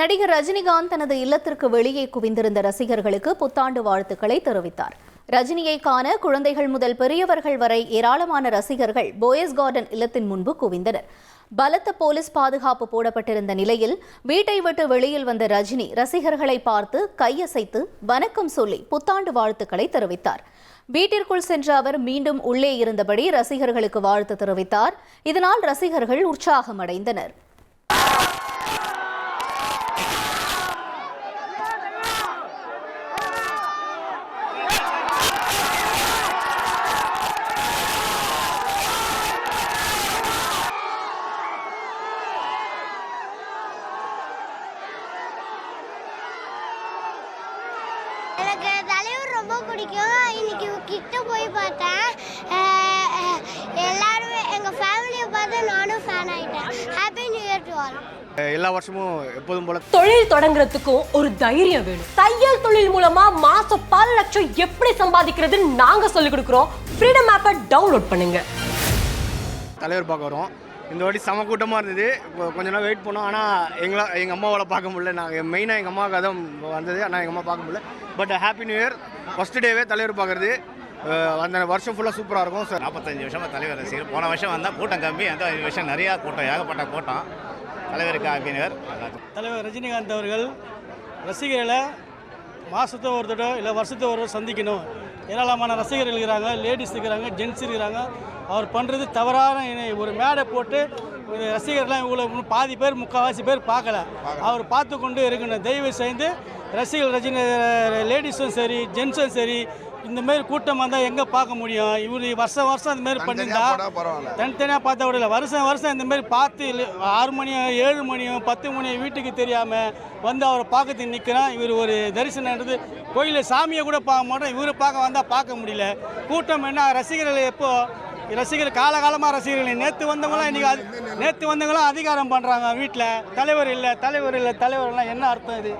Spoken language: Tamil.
நடிகர் ரஜினிகாந்த் தனது இல்லத்திற்கு வெளியே குவிந்திருந்த ரசிகர்களுக்கு புத்தாண்டு வாழ்த்துக்களை தெரிவித்தார். ரஜினியை காண குழந்தைகள் முதல் பெரியவர்கள் வரை ஏராளமான ரசிகர்கள் போயஸ் கார்டன் இல்லத்தின் முன்பு குவிந்தனர். பலத்த போலீஸ் பாதுகாப்பு போடப்பட்டிருந்த நிலையில் வீட்டை விட்டு வெளியில் வந்த ரஜினி ரசிகர்களை பார்த்து கையசைத்து வணக்கம் சொல்லி புத்தாண்டு வாழ்த்துக்களை தெரிவித்தார். வீட்டிற்குள் சென்ற அவர் மீண்டும் உள்ளே இருந்தபடி ரசிகர்களுக்கு வாழ்த்து தெரிவித்தார். இதனால் ரசிகர்கள் உற்சாகமடைந்தனர். எனக்கு தலைவர் ரொம்ப பிடிக்கும். இன்னைக்கு கிட்ட போய் பார்த்தேன். எல்லாருமே எங்கள் ஃபேமிலியை பார்த்து நானும் ஃபேன் ஆகிட்டேன். Happy new year to all. எல்லா வருஷமும் எப்போதும் போல தொழில் தொடங்குறதுக்கும் ஒரு தைரியம் வேணும். தையல் தொழில் மூலமா மாசம் பல லட்சம் எப்படி சம்பாதிக்கிறதுன்னு நாங்க சொல்லிக் கொடுக்குறோம். ஃப்ரீடம் ஆப்பை டவுன்லோட் பண்ணுங்க. தலைவர் பார்க்க வரோம். இந்த வாட்டி செம கூட்டமாக இருந்தது. இப்போ கொஞ்ச நாள் வெயிட் பண்ணோம். ஆனால் எங்கள் அம்மாவால் பார்க்க முடியல. நாங்கள் மெயினாக எங்கள் அம்மாவுக்கு அதான் வந்தது. ஆனால் எங்கள் அம்மா பார்க்க முடியல. But happy new year. First டேவே தலைவர் பார்க்குறது அந்த வருஷம் ஃபுல்லாக சூப்பராக இருக்கும் சார். 45 வருஷமாக தலைவர் ரசிகர். போன வருஷம் வந்தால் கூட்டம் கம்மி, அந்த வருஷம் நிறையா கூட்டம், ஏகப்பட்ட கூட்டம். தலைவருக்கு ஹாப்பி நியூ இயர். தலைவர் ரஜினிகாந்த் அவர்கள் ரசிகர்களை மாதத்தை ஒரு தடவை இல்லை வருஷத்தை ஒரு சந்திக்கணும். ஏராளமான ரசிகர்கள் இருக்கிறாங்க, லேடிஸ் இருக்கிறாங்க, ஜென்ட்ஸ் இருக்கிறாங்க. அவர் பண்ணுறது தவறான ஒரு மேடை போட்டு ரசிகர்லாம் இவ்வளோ பாதி பேர் முக்கால்வாசி பேர் பார்க்கல. அவர் பார்த்து கொண்டு இருக்கணும். தயவு செய்து ரசிகர்கள் ரஜினி லேடிஸும் சரி ஜென்ஸும் சரி இந்தமாரி கூட்டம் வந்தால் எங்கே பார்க்க முடியும்? இவர் வருஷம் அந்தமாரி பண்ணியிருந்தா தனித்தனியாக பார்த்தா விடல. வருஷம் இந்தமாரி பார்த்து 6 மணியோ 7 மணியோ 10 மணியோ வீட்டுக்கு தெரியாமல் வந்து அவரை பார்க்கறதுக்கு நிற்கிறான். இவர் ஒரு தரிசனன்றது கோயிலில் சாமியை கூட பார்க்க மாட்டோம். இவரை பார்க்க வந்தால் பார்க்க முடியல. கூட்டம் என்ன ரசிகர்கள் எப்போ ரசிகர் காலகாலமாக ரசிகர்கள் நேற்று வந்தவங்களாம் அதிகாரம் பண்ணுறாங்க. வீட்டில் தலைவர் இல்லை தலைவர்லாம் என்ன அர்த்தம் இது?